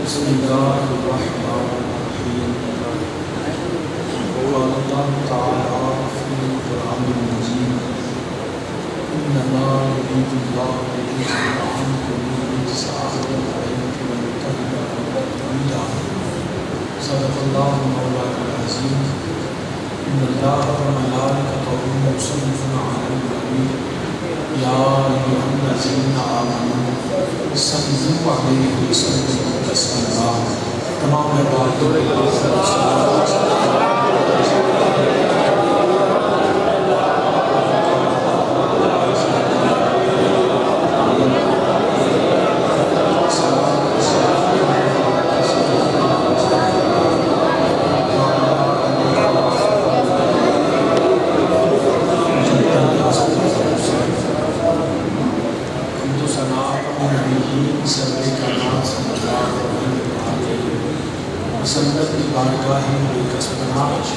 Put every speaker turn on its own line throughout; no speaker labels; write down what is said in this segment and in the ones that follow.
بسم الله الرحمن الرحيم. قال الله تعالى في القرآن المجيد: إنما يريد الله ليذهب عنكم الرجس أهل البيت ويطهركم تطهيرا. صدق الله مولانا العظيم. إن الله وملائكته يصلون على النبي يا أيها الذين آمنوا صلوا عليه وسلموا تسليما. تمام مسلط کی بارگاہ بے قسم ناج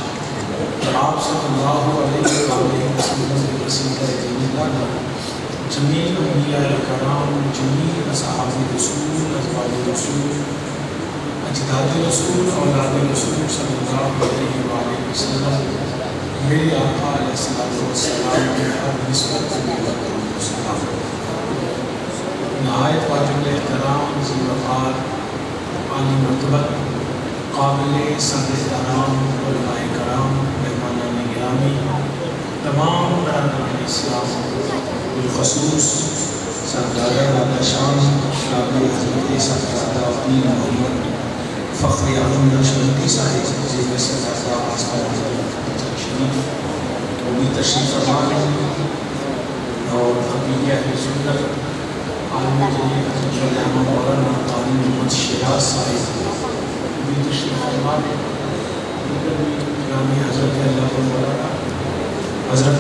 آپ صلی اللہ علیہ وسلم کے وسیلہ دینی جمیع انبیاء کرام، جمیع اصحاب رسول، ازواج رسول، اجداد رسول، اولاد رسول صلی اللہ علیہ وآلہ وسلم میرے آقا علیہ السلام کے ہر نسبت سلام. نہایت واجب احترام، ذی وقار، عالی مرتبت، قابل صدر احترام علماء کرام، مہمانان گرامی، تمام برادران اسلام، بالخصوص سردار اعلیٰ شان جناب حضرت سردار الدین محمد فخر اعظم نقشبندی صاحب زیر صدر آستان شریف وہ بھی تشریف فرما ہیں، اور خطیب اہل سنت عالم جلیل حضرت علامہ مولانا قاری محمد شیراز صاحب بھی تشریف فرما ہیں. گرامی حضرت علامہ مولانا حضرت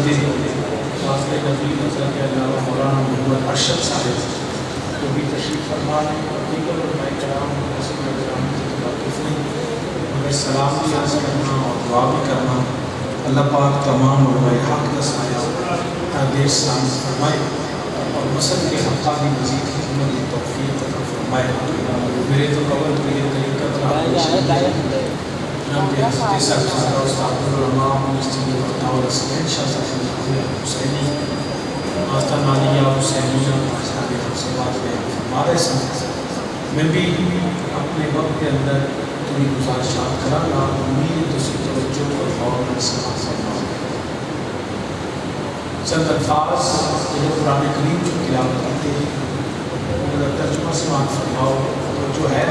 فاضل نبی حضرت علامہ مولانا محمد ارشد صاحب وہ بھی تشریف فرما ہیں. دیگر علماء کرام واقف نہیں، مگر سلام بھی عرض کرنا اور دعا بھی کرنا. اللہ پاک تمام علماء حق کا سایہ دیر سلامت فرمائے اور مسجد کے حقانی مزید خدمت کی توفیق عطا فرمائے. میرے تو قبل کے لیے طریقت رہا جناب حضرت سرکار استاد العلماء مفتی فتح الحسین شاہ صاحب حسینی آستان عالیہ حسینیہ صاحب حفظات میں فرما رہے سن. میں بھی اپنے وقت کے اندر تھوڑی گزارشات کرا گا، امید تسی توجہ اور غور میں سماعت فرماؤ. چند الفاظ جو قرآن کریم جو تلاوت کرتے ہیں ان کا ترجمہ سماعت فرماؤ. جو ہے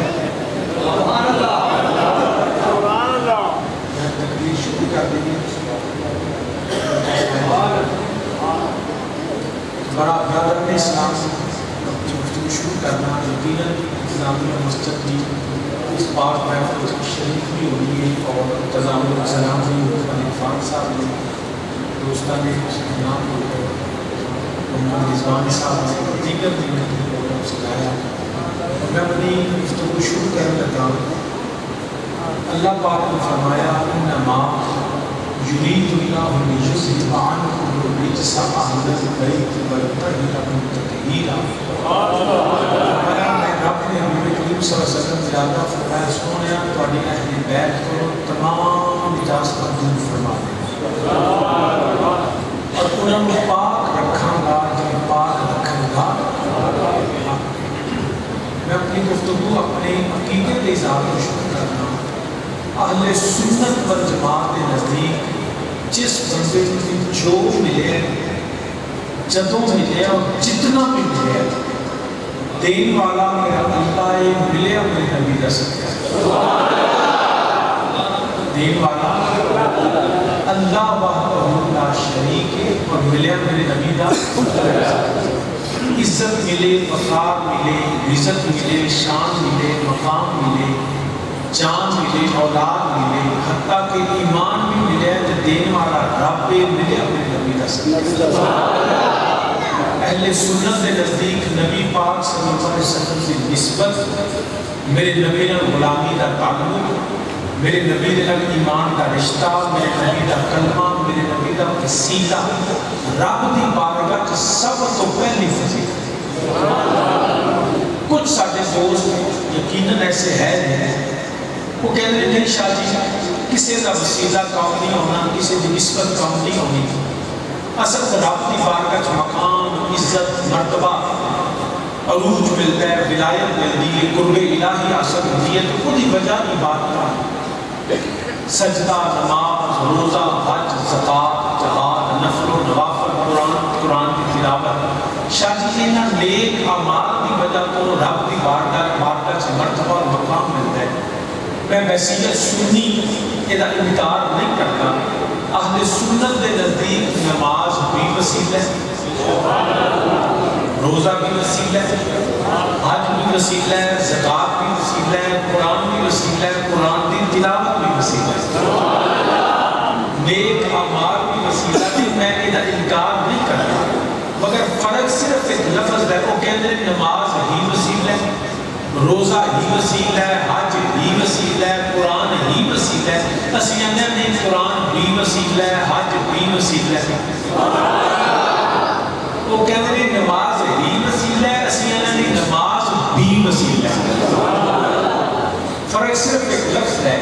تقریر شروع کر دیں گے. بڑا برادر اسلام گفتگو شروع کرنا یقیناً انتظامیہ مسجد کی اس پاک محفل شریف بھی ہوئی ہے اور انتظام السلام بھی عرفان صاحب نے دوستان نام محمد رضوان صاحب نے دیگر پروگرام سکھایا. میں اپنی گفتگو شروع کرنے لگا. اللہ پاک نے فرمایا انما یرید اللہ لیذھب عنکم الرجس اہل البیت ویطہرکم تطہیرا. میں رب نے حضور کریم صلی اللہ علیہ وسلم ارادہ فرمایا سونیا تواڈی اہل بیت کو تمام نجاستاں دور فرما دے اور انہاں نوں پاک رکھاں گا کہ پاک رکھن گا. میں اپنی گفتگو اپنے عقیدے کے اظہار کو شروع کرنا. اہل سنت والجماعت کے نزدیک جس بندے کو جو ملے جدوں ملے اور جتنا بھی ملے دین والا میرا اللہ ہے، ملے میرے نبی کا صدقہ. دین والا اللہ وحدہ لا شریک ہے اور ملے میرے نبی کا. عزت ملے، وقار ملے، عزت ملے، شان ملے، مقام ملے، جان ملے، اولاد ملے، حتیٰ کہ ایمان بھی ملے تو دین والا رب ملے اپنے نبی کا صدقہ. اہل سنت کے نزدیک نبی پاک صلی اللہ علیہ وسلم کی نسبت، میرے نبی نے غلامی کا تعلق، میرے نبی نے ایمان کا رشتہ، میرے نبی کا کلمہ، میرے نبی کا وسیلہ رب دی بارگاہ سب تو پہلی فضیلت. کچھ سارے دوست یقیناً ایسے ہے نہیں. وہ کہتے ہیں نہیں شاہ جی کسی کا وسیلہ کام نہیں ہونا, کسی کی نسبت کام نہیں ہونی. اصل رب کی بارگاہ چ مقام, عزت, مرتبہ, عروج ملتا ہے, ولایت ملتی ہے, قرب الہی حاصل ہوتی ہے. تو وہی وجہ کی بات کا سجدہ, نماز, روزہ, حج, زکات, جہاد, نفل و نوافل, قرآن کی تلاوت. شاہ جی انہاں نیک اعمال کی وجہ تو رب کی بارگاہ سے مرتبہ اور مقام ملتا ہے. میں وسیلہ سنی یہ انکار نہیں کرتا. اہل سنت کے نزدیک نماز بھی وسیلہ ہے, روزہ بھی وسیلہ ہے, حج بھی وسیلہ ہے, زکات بھی وسیلہ ہے, قرآن بھی وسیلہ ہے, قرآن کی تلاوت بھی وسیلہ ہے, نیک اعمال بھی وسیلہ ہے. میں یہ انکار نہیں کرتا, مگر فرق صرف ایک لفظ ہے. وہ کہتے ہیں نماز ہی وسیلہ ہے, روزہ ہی وسیلہ ہے, حج ہی وسیلہ ہے, قرآن ہی وسیلہ ہے. اسی اندر نہیں, قرآن بھی وسیلہ ہے, حج بھی وسیلہ ہے. وہ کہتے ہیں نماز ہی وسیلہ ہے, اسی اندر نہیں, نماز بھی وسیلہ ہے. فرق صرف ایک لفظ ہے.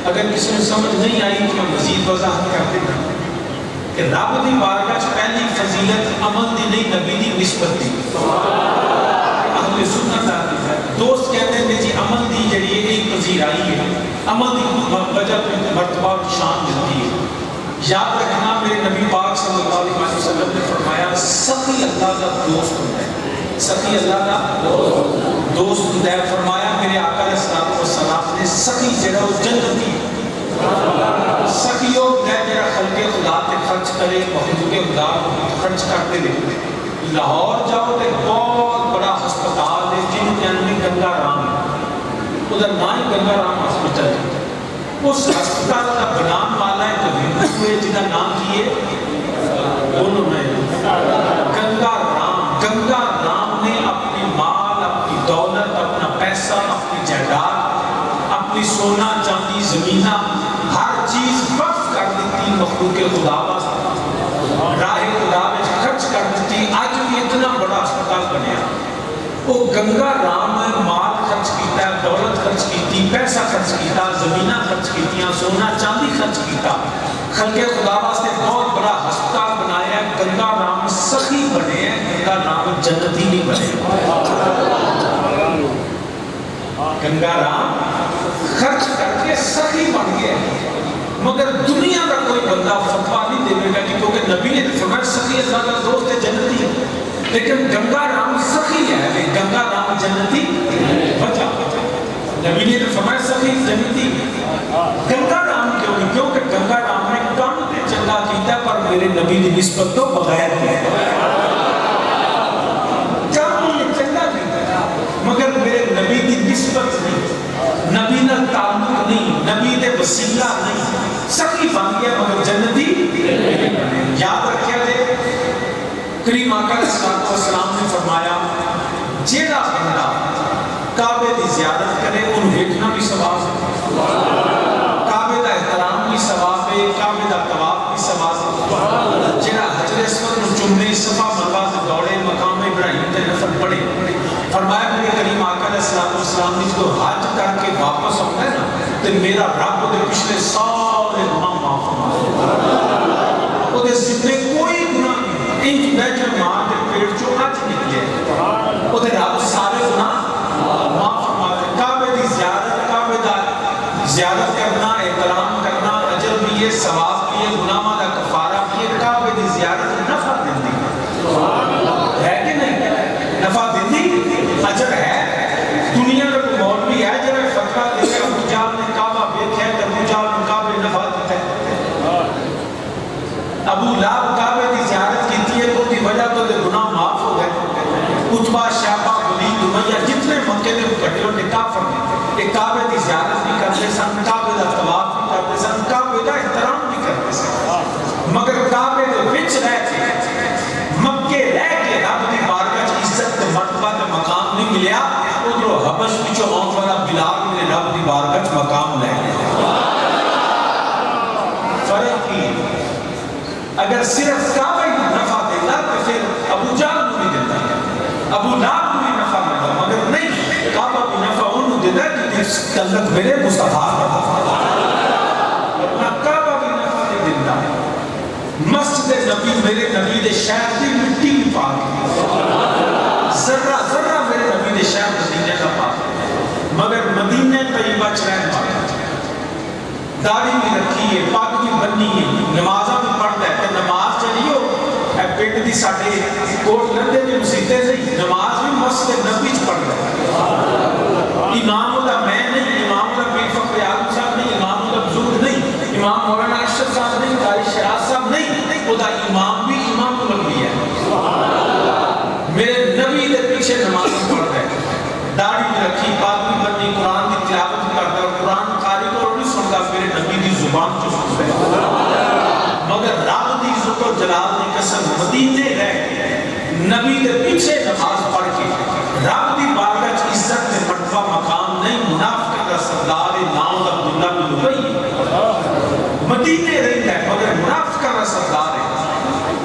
اگر کسی نے سمجھ نہیں آئی تو میں مزید وضاحت کر دیتا ہوں کہ رب دی بارگاہ پہلی فضیلت عمل دی نہیں, نبی دی نسبت دی. اہل سنت دوست کہتے ہیں جی عمل دی جڑی ہے ایک پذیرائی ہے, عمل دی وجہ تو مرتبہ اور شان ملتی ہے. یاد رکھنا میرے نبی پاک صلی اللہ علیہ وسلم نے فرمایا سخی اللہ کا دوست ہوتا ہے, سخی اللہ کا دوست ہوتا ہے. فرمایا میرے آقا علیہ الصلوۃ والسلام نے سخی جڑا وہ جنتی سخیوں ہے جڑا خلق خدا تے خرچ کرے, محبوب خدا خرچ کرتے رہے. لاہور جاؤ تے بہت بڑا ہسپتال ہے جن کے اندر گنگا رام ہے, ادھر نہ ہی گنگا رام ہسپتال ہے. اس ہسپتال کا بنان والا ہے تو ہندو ہے جنہا نام کیے انہوں نے گنگا رام. گنگا رام نے اپنی مال, اپنی دولت, اپنا پیسہ, اپنی جائیداد, اپنی سونا چاندی زمینہ ہر چیز وقف کر دیتی مخلوق خدا واسطے, راہ خدا میں خرچ کر دیتی. آج بھی اتنا بڑا ہسپتال بنیا. وہ گنگا رام نے مال خرچ کیتا, دولت خرچ کیتی, پیسہ خرچ کیتا, زمینہ خرچ کیتیاں, سونا چاندی خرچ کیتا, خلق خدا واسطے بہت بڑا ہسپتال بنایا. گنگا رام سخی بنے ہیں, گنگا رام جنتی نہیں بنے. گنگا رام خرچ کر کے سخی بن گیا. مگر دنیا کا کوئی بندہ فتویٰ نہیں دے گا کیونکہ نبی نے فرمایا سخی اللہ کا دوست ہے, جنتی ہے. لیکن گنگا رام سخی ہے, گنگا رام جنتی بچا. نبی نے فرمایا سخی جنتی. گنگا رام کیوں نہیں؟ کیونکہ گنگا رام نے کام تے چنگا کیتا پر میرے نبی کی نسبت تو بغیر کیا. کام نے چنگا کیتا مگر میرے نبی کی نسبت نہیں, نبی نہ تعلق نہیں, نبی دے وسیلہ نہیں. سخی بن گیا مگر جنتی. یاد رکھیا جے کریم آقا علیہ الصلوۃ والسلام نے فرمایا جیڑا بندہ کعبے کی زیارت کرے انہوں ویکھنا بھی ثواب ہے, کعبے کا احترام بھی ثواب ہے, کعبے کا طواف بھی ثواب ہے. جیڑا حجر اسود نوں چومے, صفا مروہ تے دوڑے, مقام ابراہیم تے نفل پڑھے. فرمایا میرے کریم آقا علیہ الصلوۃ والسلام نے جو حج کر کے واپس آتا ہے نا تے میرا رب دے پچھلے سارے گناہ معاف فرماتا. وہ دے ذمے کوئی گناہ نہیں, انج بیٹھے ماں دے پیٹ چوں اج نکلے, وہ دے رب سارے گناہ معاف فرماتے. کعبے دی زیارت, کعبے دا زیارت کرنا, احترام کرنا اجر بھی ہے, ثواب بھی ہے, گناہاں دا کفارہ بھی ہے. کعبے دی زیارت نفع دیندی ہے کہ نہیں؟ نفع دیندی اجر ہے. دنیا میں کوئی مولوی ہے جب فتویٰ دے کے ابو جہل نے کعبہ دیکھا ہے تو ابو جہل نے کعبے نفع دیتا ہے. ابو لہب کعبے کی زیارت کی ہے تو کی وجہ تو گناہ معاف ہو گئے. عتبہ, شیبہ, ولید, امیہ جتنے مکے دے مقتدیوں نے کافر نے یہ کعبے کی زیارت بھی کرتے سن, کعبے کا طواف بھی کرتے سن, کعبے کا احترام بھی کرتے سن. مگر کعبے کے وچ رہ کے مکے رہ کے رب کی بارگاہ کی عزت مرتبہ کا مقام نہیں ملیا. ادھر حبش وچوں آن والا بلال میرے رب کی بارگاہ کا مقام لے لیا. فرق کی اگر صرف کعبہ ہی نفع دیتا تو پھر ابو جہل نہیں دیتا, ابو لہب کو بھی نفع ملتا, مگر نہیں, کعبہ بھی نفع انہوں دیتا ہے تعلق میرے مصطفیٰ اپنا کعبہ بھی نفع نہیں دیتا، مسجد نبی میرے نبی دے شہر دی مٹی بھی پاک، ذرہ ذرہ میرے نبی دے شہر مدینے کا پاک، مگر مدینہ طیبہ چرین پاک، داڑھی بھی رکھی ہے، پاک بھی بنی ہے، نمازہ بھی پڑھتا ہے کہ نماز چلیو اے پیٹ دی ساڑھے کوٹ لندے میں مسیطے سے نماز بھی مسجد نبی چ پڑھ رہا ہے، امام اللہ میں نہیں، امام اللہ پیر فخر عالم صاحب نہیں، امام اللہ بزرگ نہیں، امام مولانا اشرف صاحب نہیں، قاری شیراز صاحب نہیں، خدا امام بھی امام اللہ بھی ہے، میرے نبی دے پیچھے نماز پڑھ رہا ہے، داڑھی بھی رکھی، پاک بھی بنی، قرآن کی تلاوت بھی کرتا ہے، قرآن قاری کو نہیں سنتا، میرے نبی دی زبان جو سنتا ہے، مگر رب دی عزت و جلال دی قسم مدینے رہ نبی دے پیچھے نماز پڑھ کے رب دی بارگاہ چ عزت تے مرتبہ مقام نہیں، منافق دا سردار نام عبداللہ بن ابی مدینے رہتا ہے مگر منافق دا سردار ہے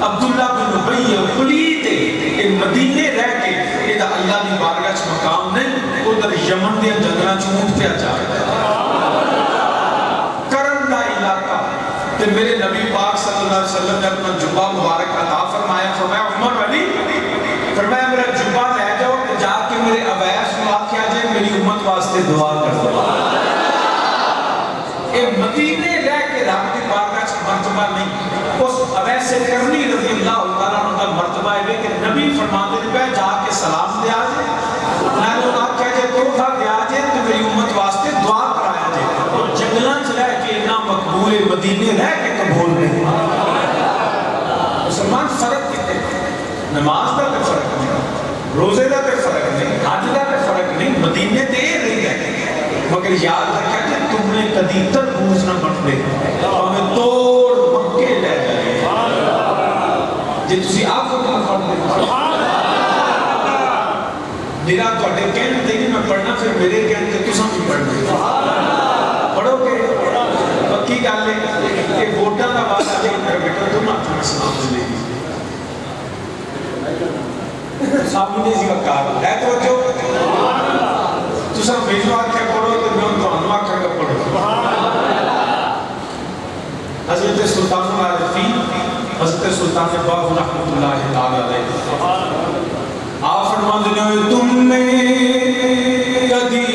عبداللہ بن ابی پلید ہے، مدینے رہ کے یہ اللہ دی بارگاہ چ مقام نہیں، ادھر یمن دے جنگلاں چ اونٹ پہ جا رہا ہے کرن دا علاقہ تے میرے نبی پاک صلی اللہ علیہ وسلم نے اپنا جبہ مبارک عطا فرمایا، فرمایا عمر علی، فرمایا میرا جبہ لے جاؤ کہ جا کے میرے عبیس کو آکھیا جائے میری امت واسطے دعا کر دو، اے مدینے رہ کے رب دی بارگاہ چ مرتبہ نہیں، اس عبیس کرنی رضی اللہ تعالیٰ عنہ کا مرتبہ ہے کہ نبی فرماتے ہیں جا کے سلام دے آجے، میں نے آکھیا جائے تحفہ دے آجے تو میری امت واسطے دعا کرایا جائے، اور جنگلان چلائے کہ اتنا مقبول مدینے رہ کے قبول نہیں، مسلمان فرق کتے نماز دا تے فرق نہیں، روزے دا تے فرق نہیں، حج دا تے فرق نہیں، مدینے تے رہی ہے، مگر یاد رکھا کہ تم نے کدی تربوز نہ بٹ دے ہمیں توڑ مکے لے جائے جی تسی آپ کو کیا پڑھ دے میرا تو اٹھے کہنے دے گی میں پڑھنا پھر میرے کہنے دے تو سمجھ پڑھ دے پڑھو گے پکی گال لے کہ ووٹا دا بات آجے میرا بیٹا تم آپ میں سلام دے گی سامنے سی کا کار ہے تو جو تو سب بیجو آکھا پڑھو تو میں تو انو آکھا کا پڑھو حضرت سلطان العارفین حضرت سلطان باغ رحمت اللہ تعالیٰ علیہ آپ فرمان دنے ہوئے تم نے کدی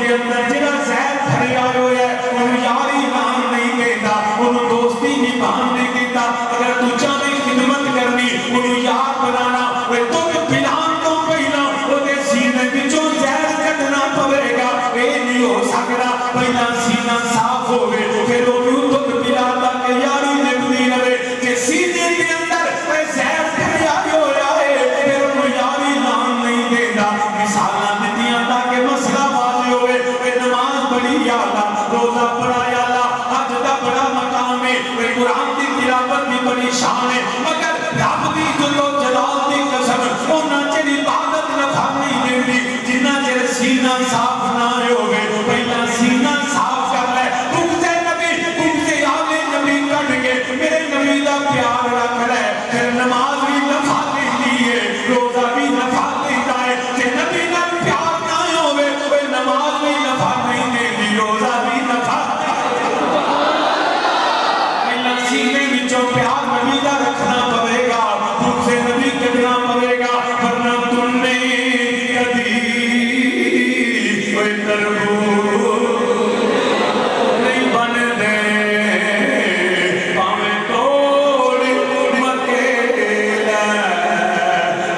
دے اندر جڑا زہر بھریا ہویا ہے انہوں یاری نام نہیں دیتا انہوں دوستی نبھان نہیں دیتا اگر تو چاہے خدمت کرنی انہوں یار بنانا وہ تک پلان تو پہلا وہ دے سینے بچوں زہر کٹنا پڑے گا اے نہیں ہو سکتا پہلا سینہ صاف ہوئے پھر وہ بھی تک پلاتا کہ یاری نبنی رہے کہ سینے کے اندر وہ زہر بھریا ہویا ہے پھر انہوں یاری نام نہیں دیتا مثالہ دیتیاں تاکہ مسئلہ واضح ہوئے وہ نماز پڑھی یا اللہ روزہ پڑھا یا اللہ حج دا بڑا مقام ہے وہ قرآن کی تلاوت بھی بڑی شان ہے مگر رب دی جلو جلال دی قسم انہاں چڑی عبادت نفع نہیں دیندی جنہ چر سینہ صاف نہ ہوئے پہلا سینہ صاف کر لے بغض نبی بغض آل نبی کٹ کے میرے نبی دا پیار رکھ لے پھر نماز بھی نفع دیتی ہے روزہ بھی نفع دیتا ہے کہ نبی دا پیار نہ ہوئے کوئی نماز بھی نفع نہیں دیتی روزہ بھی نفع پہلا سینے وچوں پیار نبی دا رکھنا پڑے گا بغض نبی کٹنا پڑے گا ورنہ تم نے کبھی کوئی تربو نہیں بن دے پاویں توڑ مکیلا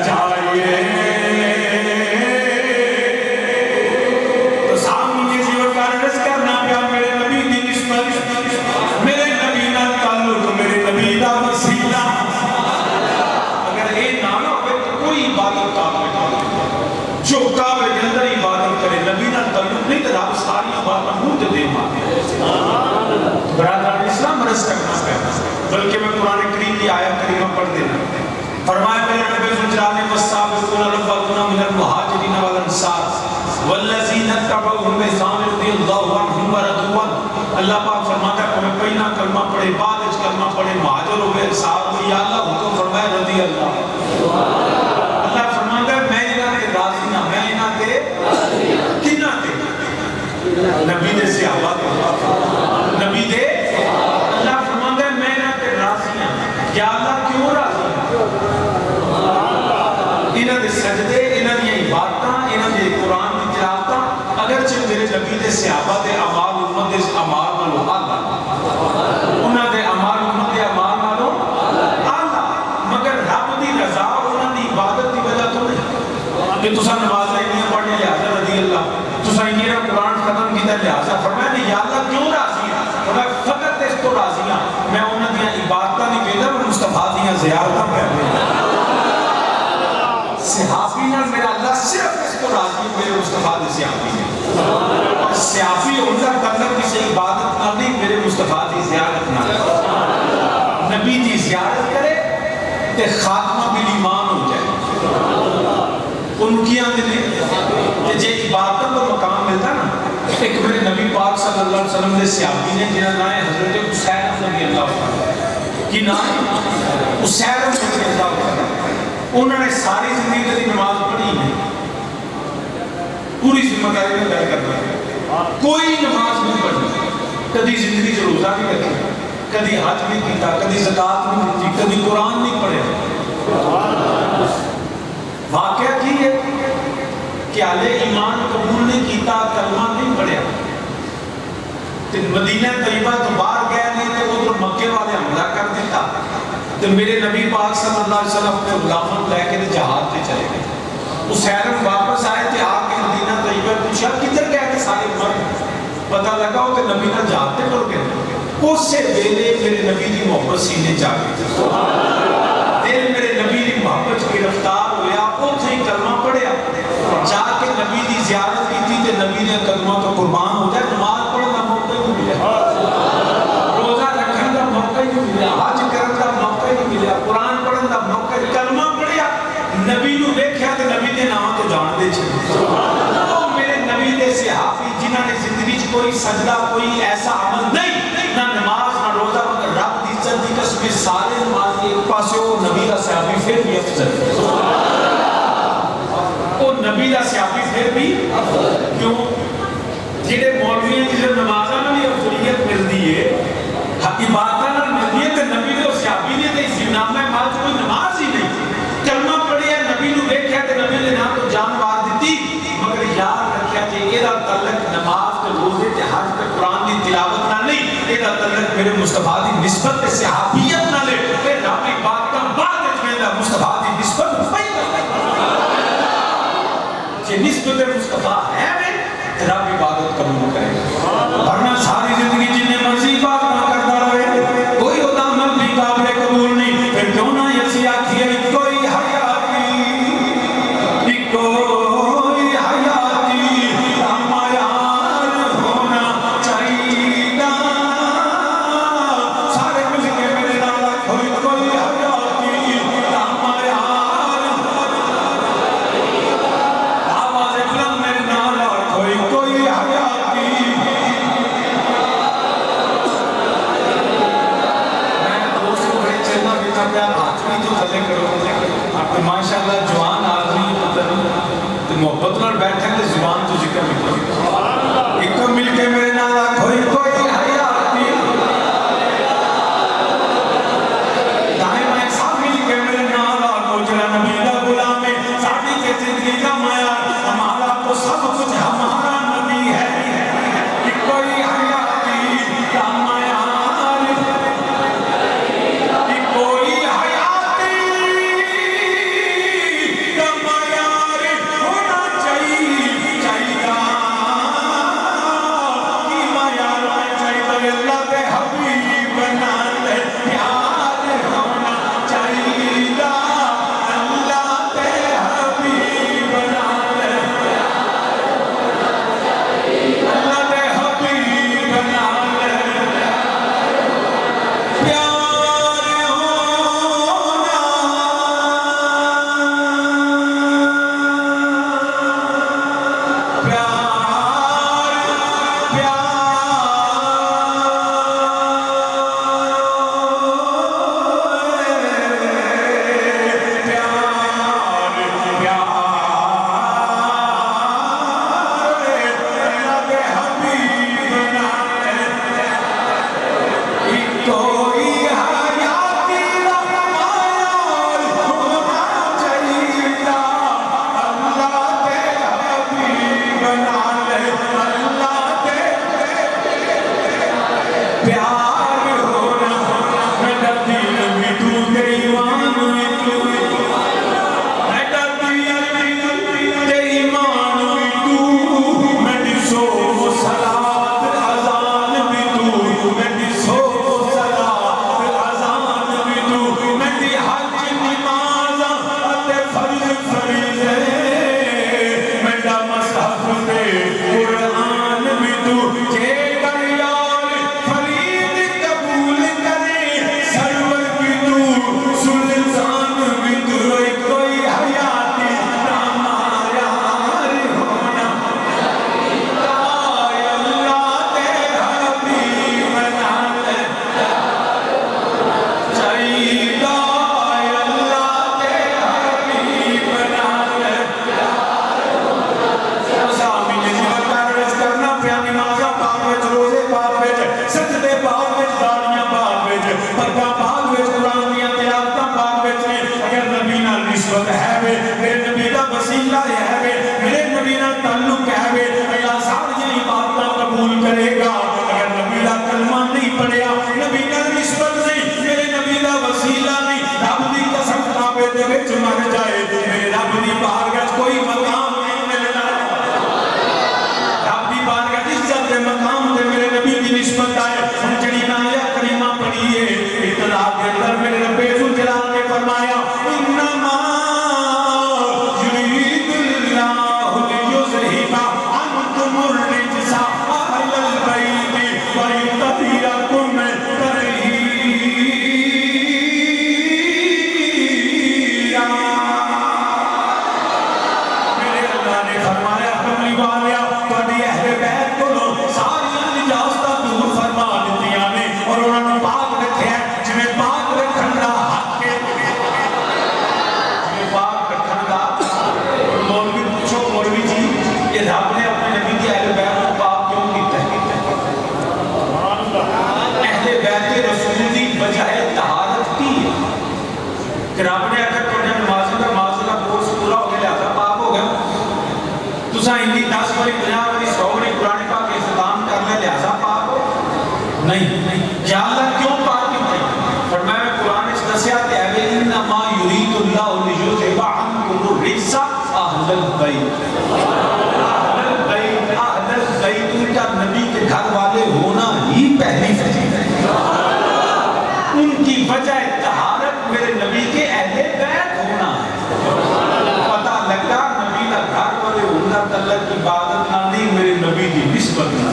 جائیے تو سامنے کسی وقت رس کرنا پیا میرے نبی دی نسبت میرے نبی نال تعلق میرے نبی دا وسیلہ اگر اے نہ ہوئے تو کوئی عبادت جو کعبے کے اندر عبادت کرے نبی نال تعلق نہیں تو رب ساری عبادت منہ دے مانے برادر اسلام رس کرنا پیا بلکہ میں قرآن کریم کی آیت کریمہ پڑھ دینا فرمایا میرے نبی سجرانے والسابقون الاولون من المہاجرین والانصار والذین اتبعوہم بإحسان رضی اللہ عنہم ورضوا اللہ پاک فرماتا ہے کہ پہلا کلمہ پڑھے بعد اس کلمہ پڑھے مہاجر ہوئے انصار ہوئے یا اللہ حکم فرمائے رضی اللہ اللہ فرماتا ہے میں انہاں کے راضی نہ میں انہاں کے کنہ کے نبی دے صحابہ کے نبی دے اللہ فرماتا ہے میں انہاں کے راضی نہ یا اللہ کیوں راضی انہاں دے سجدے انہاں دی عبادتاں انہاں دے قرآن دی تلاوتاں اگرچہ میرے نبی دے صحابہ دے اعمال امت دے اعمال نالوں اعلیٰ انہاں دے اعمال امت دے اعمال نالوں اعلیٰ مگر رب دی رضا انہاں دی عبادت دی وجہ تو نہیں کہ تساں نماز نہیں پڑھنے لہذا رضی اللہ تساں میرا قرآن ختم کیتا لہذا فرمایا نہیں یا اللہ کیوں راضی ہے میں فقط اس کو راضی ہوں میں انہاں دی عبادتاں نہیں ویندا میں مصطفیٰ دی زیارتاں پہ صحابی نال میرا اللہ صرف اس کو راضی میرے مصطفیٰ دی صحابی ہے صحابی ہوتا تعلق کسی عبادت نہ نہیں میرے مصطفیٰ دی زیارت نہ نبی دی زیارت کرے تے خاتمہ بالایمان ہو جائے ان کی آنے لئے جے عبادت کو مقام ملتا نا ایک میرے نبی پاک صلی اللہ علیہ وسلم نے صحابی نے جنہاں نائے حضرت حسین رضی اللہ عنہ کی نائے حسین رضی اللہ عنہ انہوں نے ساری زندگی کی نماز پڑھی ہے پوری ذمہ داری میں طے کرنا ہے کوئی نماز نہیں پڑھی کبھی زندگی سے روزہ نہیں رکھی کبھی حج نہیں کیتا کبھی زکات نہیں دی کبھی قرآن نہیں پڑھے واقعہ کی ہے کہ اہل ایمان قبول نہیں کیتا کلمہ نہیں پڑھیا مدینہ طیبہ تو باہر گئے نہیں تو ادھر مکے والے حملہ کر دیتا تو میرے نبی پاک صلی اللہ علیہ وسلم اپنے غلاموں لے کے جہاد پہ چلے گئے حسین واپس آئے تھے آ کے مدینہ طیبہ پوچھا کدھر گئے کہ سارے مرد پتہ لگا ہو کہ نبی کا جہاد پہ کر گئے اس سے ویلے میرے نبی کی محبت سینے جا گئی دل میرے نبی کی محبت کی رفتار ہویا اتھے ہی کلمہ پڑھیا جا کے نبی کی زیارت کی تھی کہ نبی نے کلمہ تو قربان ہو جائے نماز پڑھنے کا موقع ہی ملا روزہ رکھنے کا موقع ہی ملا حج کرنے کا موقع ہی ملا قرآن پڑھنے کا موقع ہی کلمہ پڑھیا نبی نو دیکھیا تو نبی دے نام تو جان دے چھے وہ میرے نبی دے صحابی جنہاں نے زندگی کوئی سجدہ کوئی ایسا عمل نہیں نہ نماز نہ روزہ مگر رب دی عزت دی قسم سارے نماز کے ایک پاسے وہ نبی دا صحابی پھر بھی افضل وہ نبی دا صحابی پھر بھی کیوں جنہیں مولوی ہیں جسے نمازہ میں بھی افضلیت ملتی ہے عبادتہ نہ ملتی ہے کہ نبی دے صحابی نے تے اسی نام میں مال کوئی نماز ہی نہیں کلمہ پڑھی ہے نبی نو دیکھا کہ نبی نے نام تو جان وار دیتی مگر یاد رکھیا کہ یہ تعلق روزے تے حج تے قرآن دی تلاوت نہ نہیں، یہ تعلق میرے مصطفیٰ دی نسبت تے صحابیت نہ لے، پھر رب کی بات کا بعد میں مصطفیٰ دی نسبت پہلے یہ نسبت مصطفیٰ ہے میں رب عبادت قبول کرے گا، ورنہ ساری زندگی جنہیں مرضی بات نہ کرتا رہے کوئی ہوتا عمل بھی قابل قبول نہیں، پھر کیوں نہ یسی آکھیے کوئی حیاتی کوئی حیاتی ہمایار ہونا چاہیے، سارے مل کے میرے نام کوئی کوئی حیاتی ہمایار آواز بلند میرے نام کوئی کوئی حیاتی۔ میں دوست کو بڑے چلنا بیٹا پیار ہاتھ بھی تو تھلے کرو، ماشاءاللہ جوان آدمی تو محبت نال بیٹھے تے زبان تو ذکر بھی کرو، ایک مل کے میرے نال کوئی کوئی حیاتی، دائیں بائیں سب مل کے میرے نال کو جڑا نبی دا غلام ہے، ساڈی کے زندگی کا معیار ہمارا تو سب کچھ ہمارا نبی ہے، ایک کوئی حیاتی کا معیار، ایک کوئی حیاتی کا معیار ہونا چاہیے، کی معیار ہونا چاہیے اللہ کے حبیب نال پیار ہونا چاہیے، اللہ کے حبیب نال اللہ کے حبیب نال پیار ہونا، کوئی حیاتی معیار ہونا چاہیے، اللہ کے حبیب نال اللہ کے پیار ہونا، میرا دل بھی تو ایمان بھی تو، میرا دل تے ایمان بھی تو، میری سو صلات اذان بھی تو، میری سو صلات اذان بھی تو، میری حج نماز تے فرض فریضے، میرا مصحف تے قرآن بھی تو، جے کر یار فرید قبول کرے سرور بھی تو، سلطان بھی تو، کوئی حیاتی ہمایار ہونا اللہ کے حبیب نال چاہیے، اللہ کے حبیب نال سامی نے ذکر کرنا پیا، نمازاں پاک وچ، روزے پاک وچ، سجدے پاک وچ، داڑیاں پاک وچ، پگاں پاک وچ، قرآن دیاں تلاوتاں پاک وچ نے، اگر نبی نال نسبت ہے وے، میرے نبی دا وسیلہ ہے وے، میرے نبی نال تعلق ہے وے، اللہ ساری عبادتاں قبول کرے گا، اگر نبی دا کلمہ نہیں پڑھیا، نبی نال نسبت نہیں، میرے نبی دا وسیلہ نہیں، رب دی قسم کعبے دے وچ مر جائے، میرے رب دی بارگاہ کوئی مقام نہیں ملنا، رب دی بارگاہ عزت دے مقام دے میرے نبی دی نسبت آئے، ہم جڑی آیت کریمہ پڑھیے ابتدا کے اندر میرے رب ذوالجلال نے فرمایا انما یرید اللہ لیذہب عنکم الرجس اہل البیت ویطہرکم تطہیرا، میرے اللہ نے فرمایا کملی والیا تہاڈی اہل بیت کو ساری نجاستاں دور فرما دتیاں نے اور انہاں نوں پاک رکھیا، جویں پاک رکھن دا حق ہے، جویں پاک رکھن دا مولوی پوچھو مولوی جی یہ رب نے اپنے نبی کے اہل بیت کو پاک کیوں کیتا ہے؟ اہل بیت رسول دی بجائے طہارت کی ہے کہ رب نے اگر تھوڑے نماز کا کورس پورا ہو گیا لہذا پاک ہو گیا، تساں اندی 10 باری 50 باری 100 باری قرآن پاک اختتام کا نبی کے گھر والے ہونا ہی پہلی فضیلت ہے. ان کی وجہ طہارت میرے نبی کے اہل بیت ہونا ہے. پتہ لگا نبی کا گھر والے ہونا تعلق کی عبادت نہ نہیں, میرے نبی کی نسبت نہ.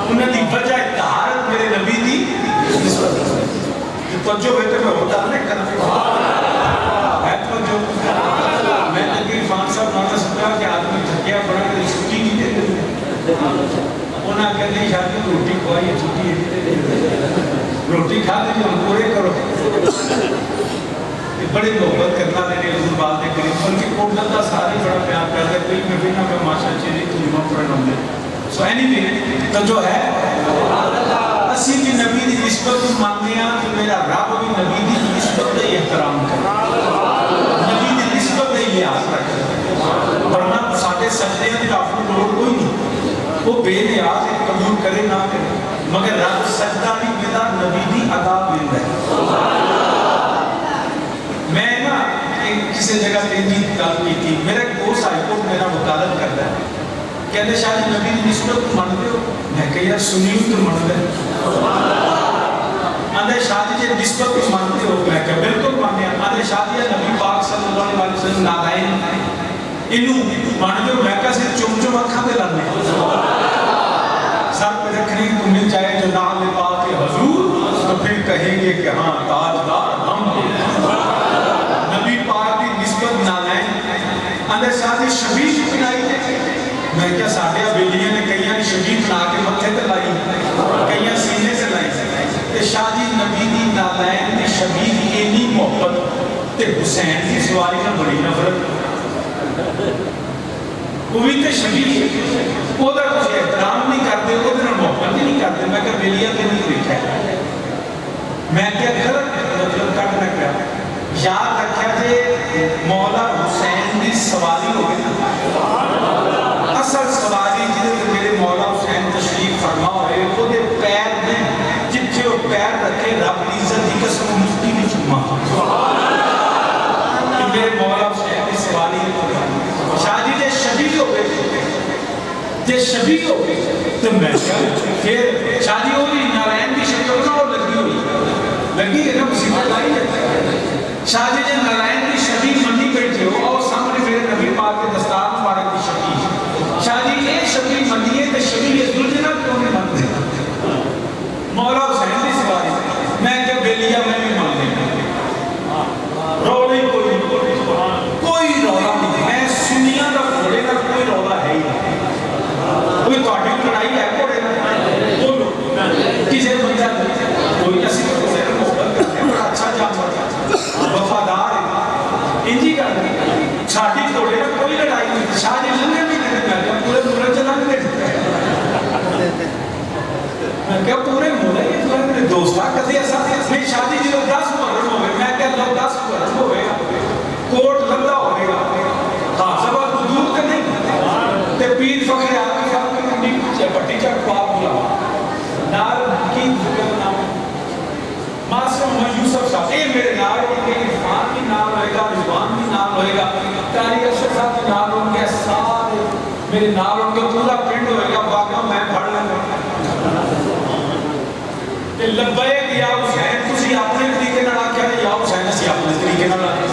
انہوں نے وجہ طہارت میرے نبی کی نسبت نہ. توجہ بیٹے میں ہوتا نہیں کرتے ہے توجہ. میں تقریب فان صاحب نانا سمجھا کہ آدمی تھکیا پڑا کہ چھٹی نہیں دیتے. انہاں کہتے ہیں شاید روٹی کھوائی چھٹی ہے روٹی کھا دیجیے ہم پورے کرو. بڑے محبت کرنا دینے حضور بات دے کریم بلکہ کوٹل کا سارے بڑا پیار کرتے ہیں. کوئی میں بھی نہ میں ماشاء چیزیں تجمہ پڑھنا ہوں. سو اینی وے تو جو ہے اسی بھی نبی دی نسبت کو ماننے ہیں کہ میرا رب بھی نبی دی نسبت دے احترام کرے, نبی دی نسبت دے لحاظ رکھے. ورنہ ساڈے سجدے دی رب کو لوڑ کوئی نہیں, وہ بے نیاز ہے قبول کرے نہ کرے, مگر رب سجدہ نہیں دیتا نبی دی ادا دیتا ہے. میں نا کسی جگہ تیزی گل کی تھی, میرا ایک دوست ہائی کورٹ میرا وکالت کرتا ہے, کہتے شاید نبی دی نسبت کو مانتے ہو؟ میں کہ یار سنی تو مانتے ہیں. آدھے شادی جی نسبت کو مانتے ہو؟ میں کہ بالکل مانتے ہیں. آدھے شادی نبی پاک صلی اللہ علیہ وسلم نالائن انہوں مانتے ہو؟ میں کہ صرف چم چم اکھاں دے لانے سر پہ رکھنی تو مل جائے جو نال پاک حضور تو پھر کہیں گے کہ ہاں تاجدار ہم نبی پاک کی نسبت نالائن. آدھے شادی شبیش بنائی تھے, میں کیا ساڑھیا بیلیاں نے کئیاں نے شبیش بنا کے متھے تے لائی, کئیاں سینے سے لائی. تے شادی نبی دی نالائن دی شبیش دی اینی محبت تے حسین کی سواری نہ بڑی نفرت. وہ بھی تے شبیش وہ دا کچھ احترام نہیں کرتے, وہ دے محبت نہیں کرتے. میں کہ بیلیاں تے نہیں دیکھا. میں کیا غلط مطلب کٹ نہ کیا. یاد رکھا جے مولا حسین دی سواری ہو گئی, اصل سواری جنہیں میرے مولا حسین تشریف فرما ہوئے وہ دے پیر میں جتھے وہ پیر رکھے رب دی عزت دی قسم مفتی نہیں چما کہ میرے مولا حسین دی سواری شادی دے شبیہ ہو گئے دے شبیہ ہو گئے. تو میں پھر شادی ہو گئی نارائن کی شبیہ ہونا اور لگی ہوئی لگی ہے نا مصیبت لائی ہے. شادی جے نارائن کی شبیہ منی بیٹھے ہو اور سامنے میرے نبی پاک کے دستار مبارک کی شبیہ شادی ایک شبیہ منیے تے شبیہ زلجنہ کیوں نہیں مانتے. مولا حسین کی سواری میں کہ بیلیا میں بھی مان لیں رولی کوئی رولا نہیں. میں سنیاں دا گھوڑے کا کوئی رولا ہے ہی نہیں. کوئی تواڈی لڑائی ہے گھوڑے کا بولو کسے بندہ کوئی اسی کو سے محبت کرتے ہیں, بڑا اچھا جانور وفادار ہے انجی کر دیں. ساڈی گھوڑے کا کوئی لڑائی نہیں. شادی لنگے بھی نہیں کرتے پورے ملک چلا کے دیکھتے ہیں. میں کہا پورے ملک کے میرے دوستہ کدی ایسا نہیں. شادی جی 10 محرم ہوئے, میں کہا لو 10 محرم ہوئے کوٹ لندہ ہوئے گا ہاں سبا حدود کا نہیں تے پیر فخر آدمی صاحب کی کنڈی پٹی چاک پاک بلا نار کی نام ماسر محمد یوسف صاحب اے میرے نار کے عرفان بھی نام ہوئے گا, رضوان بھی نام ہوئے گا, قاری اشرف صاحب بھی نام ہوں گے, سارے میرے نام ہوں گے, پورا پرنٹ ہوئے گا. واقعہ میں پڑھ لیں گا لبیک یا حسین تسی اپنے طریقے نہ آکھیا یا حسین اسی اپنے طریقے نہ آکھیا.